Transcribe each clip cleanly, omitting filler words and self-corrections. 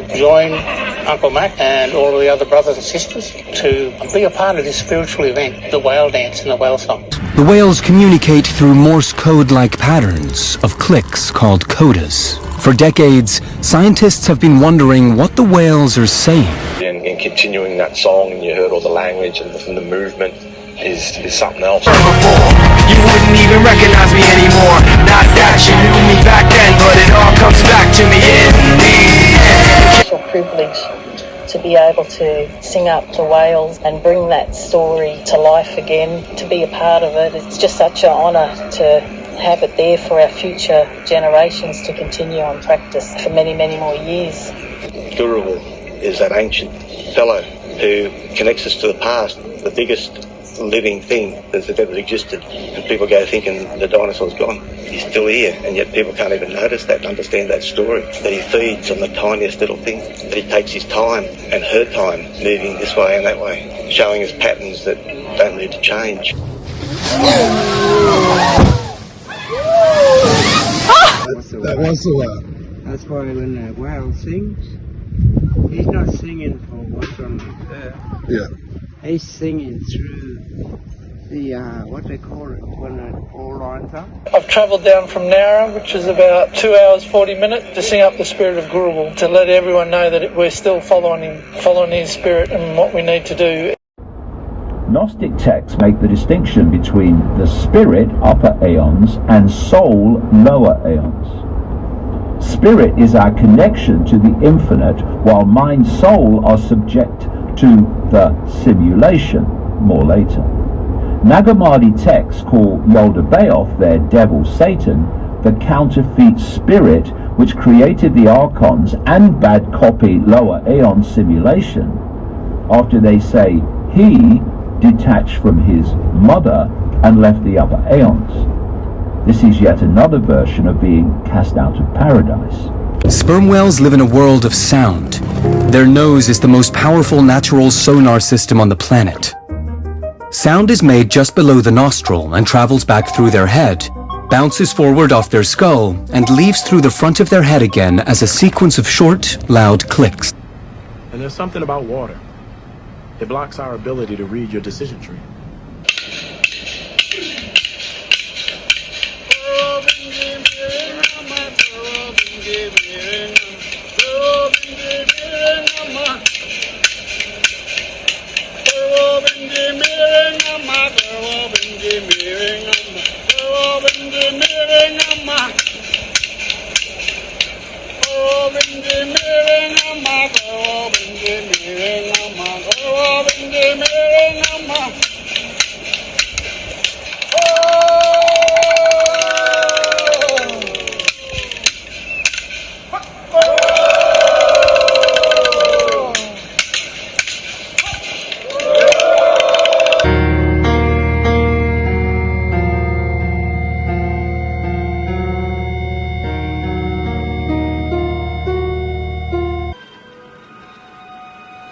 to join Uncle Mac and all of the other brothers and sisters to be a part of this spiritual event, the whale dance and the whale song. The whales communicate through Morse code-like patterns of clicks called codas. For decades, scientists have been wondering what the whales are saying. In continuing that song, and you heard all the language and the movement is something else. You wouldn't even recognize me anymore. Not that you knew me back then, but it all comes back to me in the end. It's a privilege to be able to sing up to whales and bring that story to life again, to be a part of it. It's just such an honour to have it there for our future generations to continue on practice for many, many more years. Guruvul is that ancient fellow who connects us to the past, the biggest living thing that's ever existed. And people go thinking the dinosaur's gone. He's still here, and yet people can't even notice that and understand that story, that he feeds on the tiniest little thing, that he takes his time and her time moving this way and that way, showing us patterns that don't need to change. That was the whale. That's why when a whale sings, he's not singing for what's on the earth. Yeah. He's singing through the, what they call it, when it all lines up. I've travelled down from Nowra, which is about 2 hours 40 minutes, to sing up the spirit of Guruvul, to let everyone know that we're still following him, following his spirit and what we need to do. Gnostic texts make the distinction between the spirit, upper aeons, and soul, lower aeons. Spirit is our connection to the infinite, while mind, soul are subject to the simulation, more later. Nagamadi texts call Yaldabaoth, their devil Satan, the counterfeit spirit which created the archons and bad copy lower aeon simulation, after they say he detached from his mother and left the upper aeons. This is yet another version of being cast out of paradise. Sperm whales live in a world of sound. Their nose is the most powerful natural sonar system on the planet. Sound is made just below the nostril and travels back through their head, bounces forward off their skull, and leaves through the front of their head again as a sequence of short, loud clicks. And there's something about water. It blocks our ability to read your decision tree.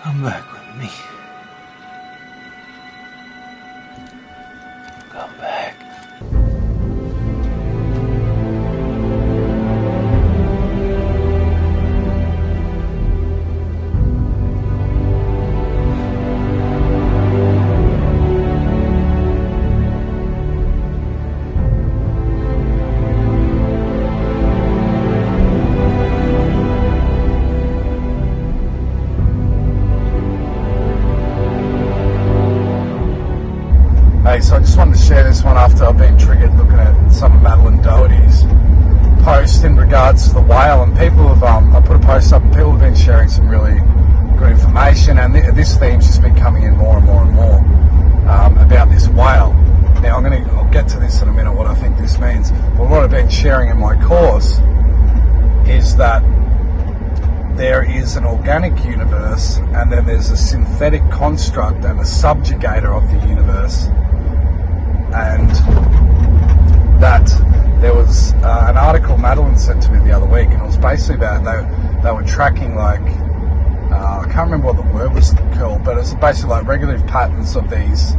Come back with me. Come back. So I just wanted to share this one after I've been triggered looking at some of Madeline Doherty's post in regards to the whale, and people have, I put a post up and people have been sharing some really good information, and this theme's just been coming in more and more and more about this whale. Now I'll get to this in a minute, what I think this means, but what I've been sharing in my course is that there is an organic universe and then there's a synthetic construct and a subjugator of the universe. And that there was an article Madeline sent to me the other week, and it was basically about they were tracking like I can't remember what the word was called, but it's basically like regulative patterns of these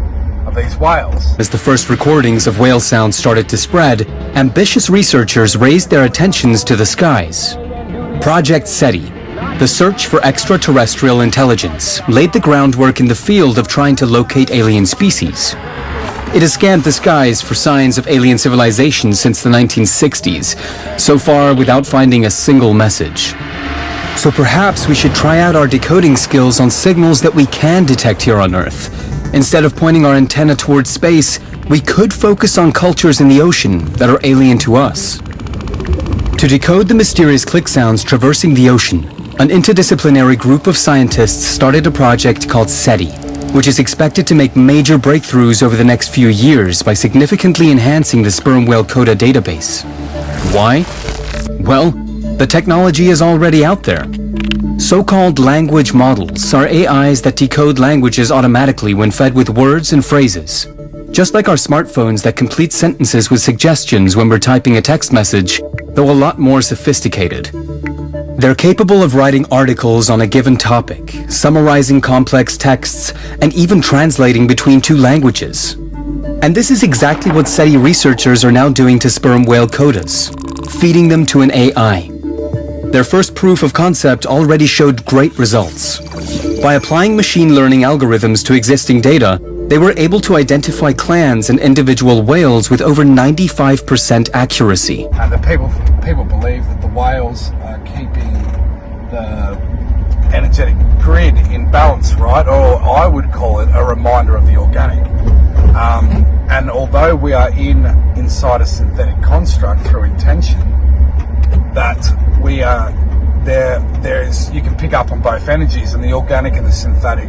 whales. As the first recordings of whale sound started to spread, ambitious researchers raised their attentions to the skies. Project SETI, The search for extraterrestrial intelligence laid the groundwork in the field of trying to locate alien species. It has scanned the skies for signs of alien civilization since the 1960s, so far without finding a single message. So perhaps we should try out our decoding skills on signals that we can detect here on Earth. Instead of pointing our antenna towards space, we could focus on cultures in the ocean that are alien to us. To decode the mysterious click sounds traversing the ocean, an interdisciplinary group of scientists started a project called SETI, which is expected to make major breakthroughs over the next few years by significantly enhancing the sperm whale CODA database. Why? Well, the technology is already out there. So-called language models are AIs that decode languages automatically when fed with words and phrases. Just like our smartphones that complete sentences with suggestions when we're typing a text message, though a lot more sophisticated. They're capable of writing articles on a given topic, summarizing complex texts, and even translating between two languages. And this is exactly what SETI researchers are now doing to sperm whale CODAs, feeding them to an AI. Their first proof of concept already showed great results. By applying machine learning algorithms to existing data, they were able to identify clans and individual whales with over 95% accuracy. And the people believe that the whales are keeping the energetic grid in balance, right? Or I would call it a reminder of the organic. And although we are inside a synthetic construct through intention, that we are there is, you can pick up on both energies, and the organic and the synthetic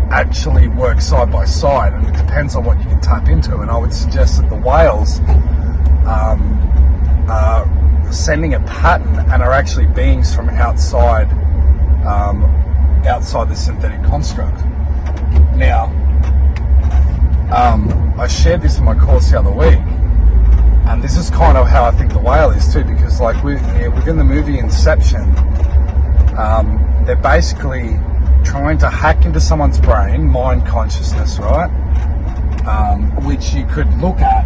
actually work side by side, and it depends on what you can tap into. And I would suggest that the whales are sending a pattern and are actually beings from outside the synthetic construct. Now, I shared this in my course the other week, and this is kind of how I think the whale is too, because like within the movie Inception, they're basically trying to hack into someone's brain, mind consciousness, right? Which you could look at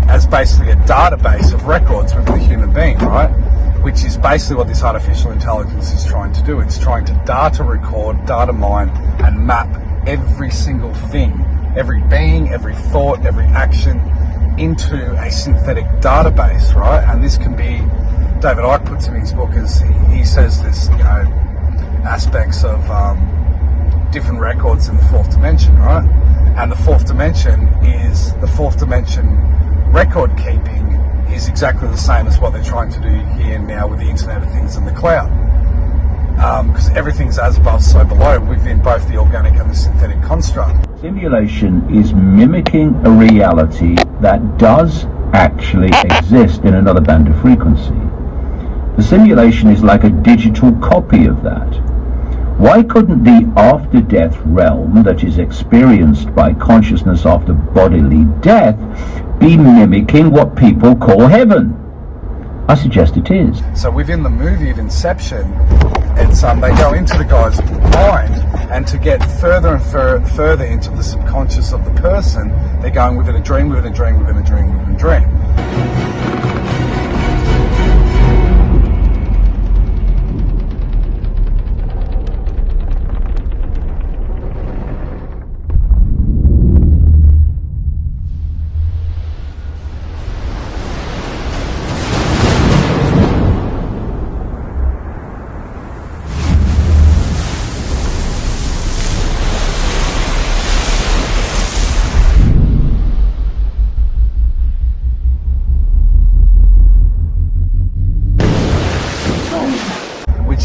as basically a database of records within the human being, right? Which is basically what this artificial intelligence is trying to do. It's trying to data record, data mine, and map every single thing, every being, every thought, every action into a synthetic database, right? And this can be, David Icke puts in his book, as he says this, aspects of different records in the fourth dimension, right? And the fourth dimension record keeping is exactly the same as what they're trying to do here now with the Internet of Things and the cloud. Because everything's as above, so below within both the organic and the synthetic construct. Simulation is mimicking a reality that does actually exist in another band of frequency. The simulation is like a digital copy of that. Why couldn't the after-death realm that is experienced by consciousness after bodily death be mimicking what people call heaven? I suggest it is. So within the movie of Inception, it's they go into the guy's mind, and to get further and further into the subconscious of the person, they're going within a dream, within a dream, within a dream, within a dream.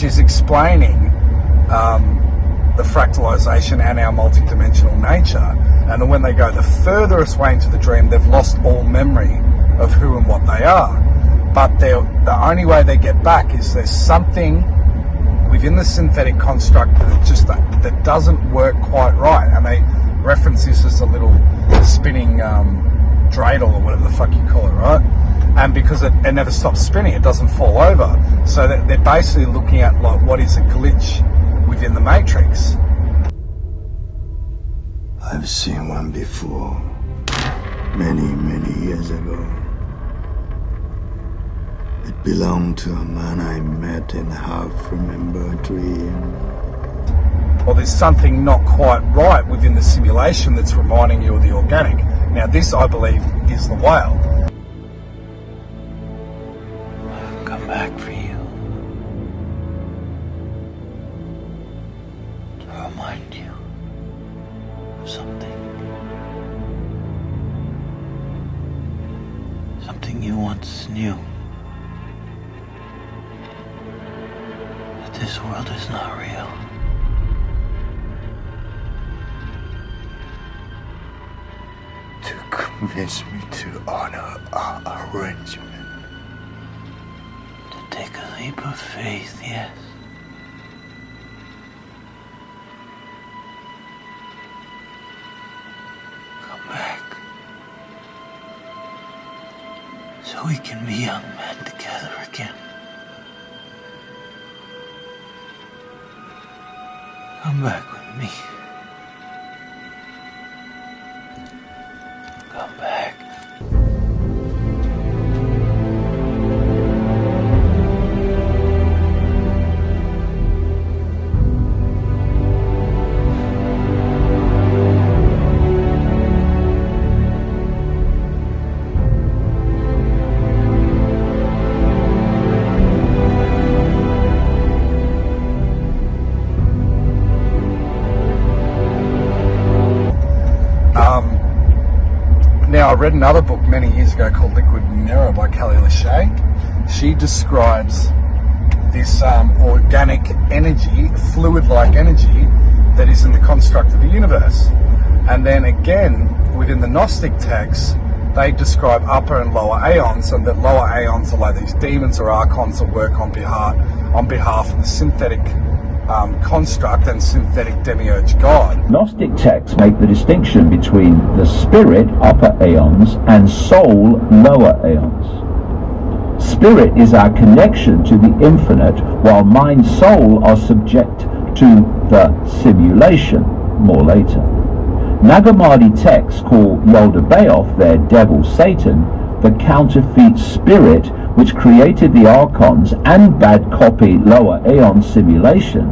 Is explaining the fractalization and our multidimensional nature. And then when they go the furthest way into the dream, they've lost all memory of who and what they are. But the only way they get back is there's something within the synthetic construct that doesn't work quite right. And they reference this as a little spinning dreidel or whatever the fuck you call it, right? And because it never stops spinning, it doesn't fall over. So they're basically looking at like what is a glitch within the matrix. I've seen one before, many, many years ago. It belonged to a man I met in a half-remembered dream. Or there's something not quite right within the simulation that's reminding you of the organic. Now this, I believe, is the whale. I've come back for you. To remind you of something. Something you once knew. That this world is not real. To convince me to honor our arrangement. To take a leap of faith, yes. Come back. So we can be young men together again. Come back with me. Come back. Now, I read another book many years ago called Liquid Mirror by Kelly Lachey. She describes this organic energy, fluid-like energy, that is in the construct of the universe. And then again, within the Gnostic texts, they describe upper and lower aeons, and that lower aeons are like these demons or archons that work on behalf of the synthetic construct and synthetic demiurge god. Gnostic texts make the distinction between the spirit, upper aeons, and soul, lower aeons. Spirit is our connection to the infinite, while mind, soul are subject to the simulation, more later. Nag Hammadi texts call Yaldabaoth, their devil Satan, the counterfeit spirit which created the archons and bad copy lower aeon simulation,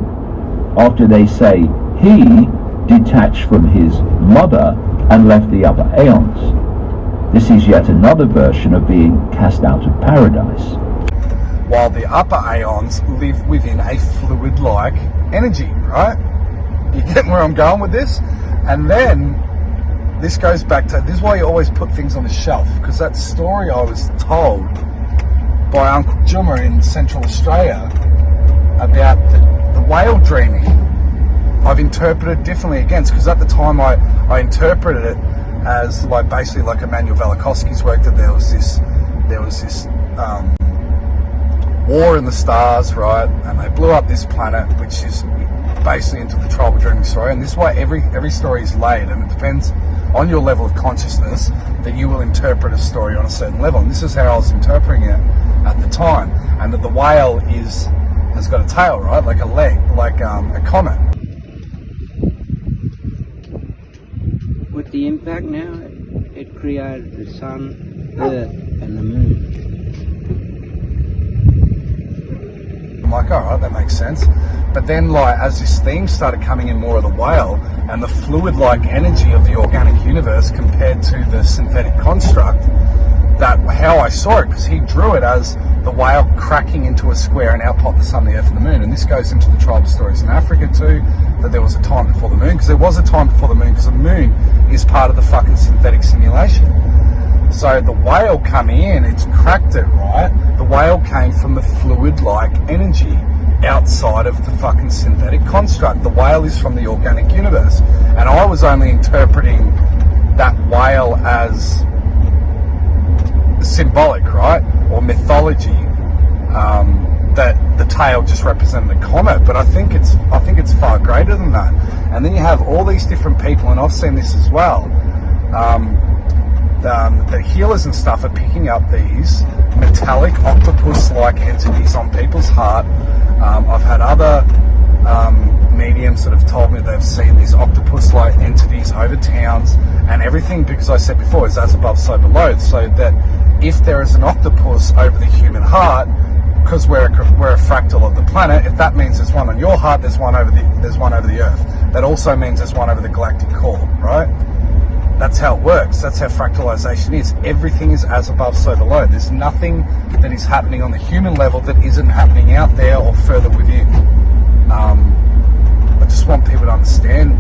after they say he detached from his mother and left the upper aeons. This is yet another version of being cast out of paradise. While the upper aeons live within a fluid-like energy, right? You get where I'm going with this? And then this goes back to, this is why you always put things on the shelf, because that story I was told by Uncle Juma in Central Australia about the whale dreaming, I've interpreted differently again, because at the time I interpreted it as like basically like Emmanuel Velikovsky's work, that there was this war in the stars, right? And they blew up this planet, which is basically into the tribal dreaming story. And this is why every story is laid, and it depends on your level of consciousness that you will interpret a story on a certain level. And this is how I was interpreting it at the time, and that the whale has got a tail, right, like a leg, like a comet. With the impact now, it created the sun, earth, and the moon. I'm like, all right, that makes sense. But then, like, as this theme started coming in more of the whale and the fluid-like energy of the organic universe compared to the synthetic construct, that how I saw it, because he drew it as the whale cracking into a square and out popped the sun, the earth, and the moon. And this goes into the tribal stories in Africa too, that there was a time before the moon, because there was a time before the moon, because the moon is part of the fucking synthetic simulation. So the whale coming in, it's cracked it, right? The whale came from the fluid-like energy outside of the fucking synthetic construct. The whale is from the organic universe. And I was only interpreting that whale as symbolic, right? Or mythology, that the tail just represented a comet. But I think it's far greater than that. And then you have all these different people, and I've seen this as well. The healers and stuff are picking up these metallic octopus-like entities on people's heart. I've had other mediums that have told me they've seen these octopus-like entities over towns and everything, because I said before, is as above, so below, so that if there is an octopus over the human heart, because we're a fractal of the planet, if that means there's one on your heart, there's one over the Earth. That also means there's one over the galactic core, right? That's how it works. That's how fractalization is. Everything is as above, so below. There's nothing that is happening on the human level that isn't happening out there or further within. I just want people to understand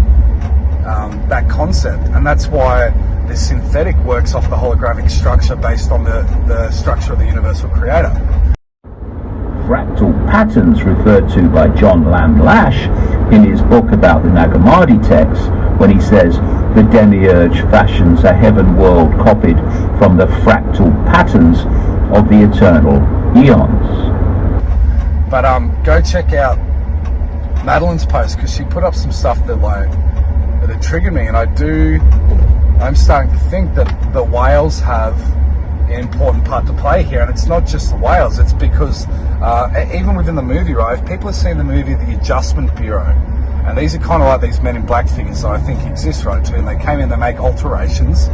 that concept, and that's why the synthetic works off the holographic structure based on the structure of the universal creator. Fractal patterns referred to by John Lamb Lash in his book about the Nag Hammadi text, when he says the demiurge fashions a heaven world copied from the fractal patterns of the eternal eons. But go check out Madeline's post, because she put up some stuff that had triggered me, and I'm starting to think that the whales have an important part to play here. And it's not just the whales, it's because even within the movie, right, if people have seen the movie The Adjustment Bureau, and these are kind of like these Men in Black figures that I think exist, right, too, and they came in, they make alterations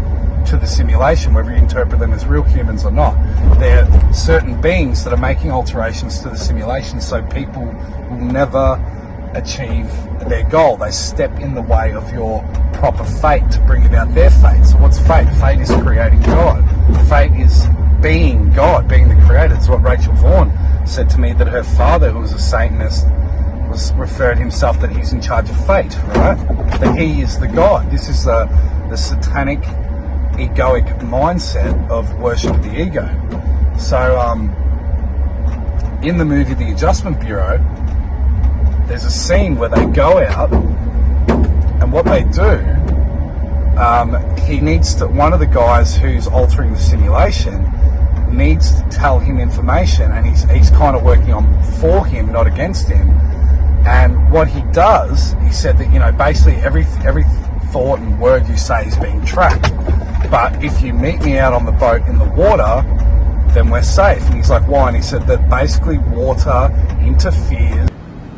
to the simulation, whether you interpret them as real humans or not. They're certain beings that are making alterations to the simulation so people will never achieve their goal. They step in the way of your proper fate to bring about their fate. So what's fate? Fate is creating God. Fate is being God, being the creator. It's what Rachel Vaughan said to me, that her father, who was a Satanist, was referred himself that he's in charge of fate, right? That he is the God. This is the satanic, egoic mindset of worship of the ego. So in the movie The Adjustment Bureau, there's a scene where they go out, and what they do, one of the guys who's altering the simulation needs to tell him information, and he's kind of working on for him, not against him. And what he does, he said that, basically every thought and word you say is being tracked. But if you meet me out on the boat in the water, then we're safe. And he's like, why? And he said that basically water interferes.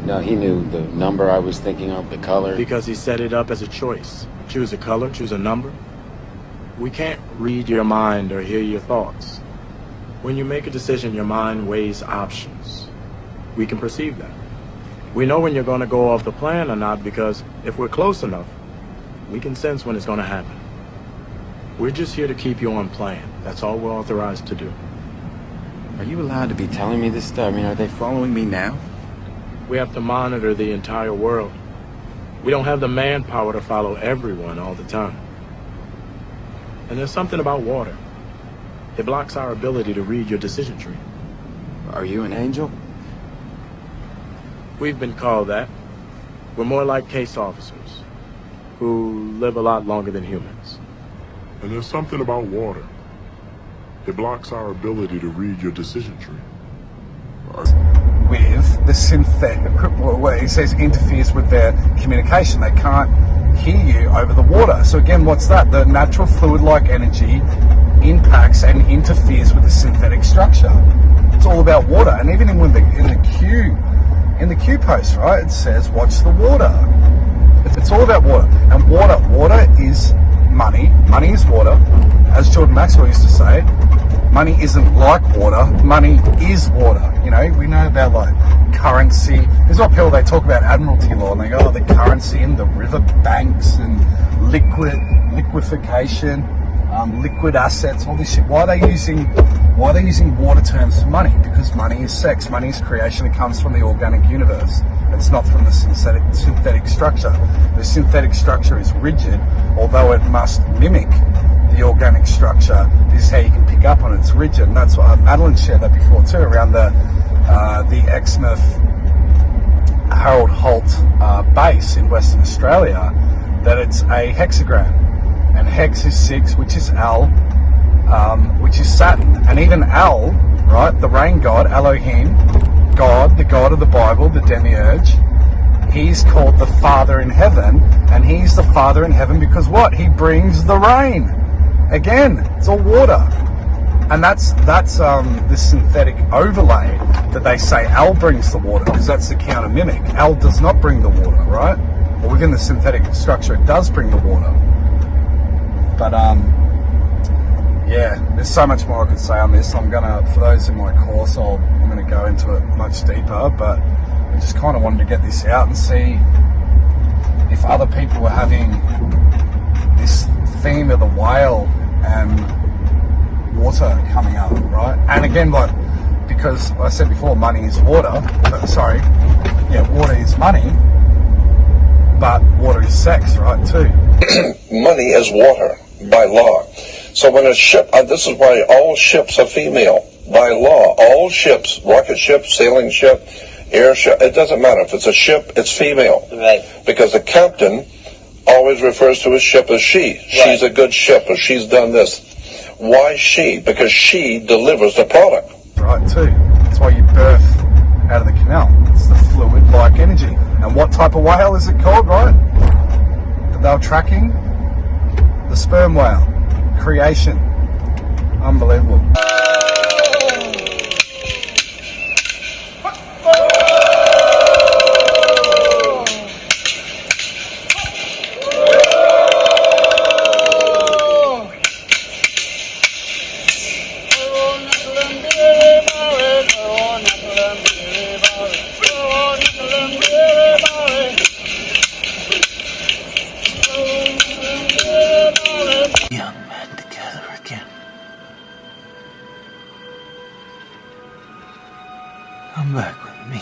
No, he knew the number I was thinking of, the color. Because he set it up as a choice. Choose a color, choose a number. We can't read your mind or hear your thoughts. When you make a decision, your mind weighs options. We can perceive that. We know when you're going to go off the plan or not, because if we're close enough, we can sense when it's going to happen. We're just here to keep you on plan. That's all we're authorized to do. Are you allowed to be telling me this stuff? I mean, are they following me now? We have to monitor the entire world. We don't have the manpower to follow everyone all the time. And there's something about water. It blocks our ability to read your decision tree. Are you an angel? We've been called that. We're more like case officers, who live a lot longer than humans. And there's something about water. It blocks our ability to read your decision tree. With the synthetic, where he says interferes with their communication. They can't hear you over the water. So again, what's that? The natural fluid-like energy impacts and interferes with the synthetic structure. It's all about water. And even in the Q post, right, it says watch the water. It's all about water. And water is money. Money is water. As Jordan Maxwell used to say, money isn't like water, money is water. We know about like currency. There's what people, they talk about admiralty law, and they go, oh, the currency and the river banks and liquefaction, liquid assets, all this shit. Why are they using water terms for money? Because money is sex, money is creation, it comes from the organic universe. It's not from the synthetic structure. The synthetic structure is rigid, although it must mimic the organic structure. This is how you can pick up on it. It's rigid, and that's what Madeline shared that before too, around the Exmouth Harold Holt base in Western Australia, that it's a hexagram, and hex is 6, which is Al, which is Saturn, and even Al, right, the rain god, Elohim, God, the God of the Bible, the demiurge, he's called the Father in heaven, and he's the Father in heaven because what? He brings the rain. Again, it's all water. And that's the synthetic overlay that they say Al brings the water, because that's the counter mimic. Al does not bring the water, right? Well, within the synthetic structure, it does bring the water. But yeah, there's so much more I could say on this. I'm gonna, for those in my course, I'm gonna go into it much deeper, but I just kind of wanted to get this out and see if other people were having this theme of the whale and water coming up, right? And again, like, because I said before, money is water. Water is money, but water is sex, right, too. Money is water by law. So when a ship, this is why all ships are female by law. All ships, rocket ship, sailing ship, air ship, it doesn't matter. If it's a ship, it's female. Right. Because the captain always refers to his ship as she. Right. She's a good ship, or she's done this. Why she? Because she delivers the product. Right, too. That's why you birth out of the canal. It's the fluid-like energy. And what type of whale is it called, right? That they were tracking? The sperm whale. Creation. Unbelievable. Young men together again. Come back with me.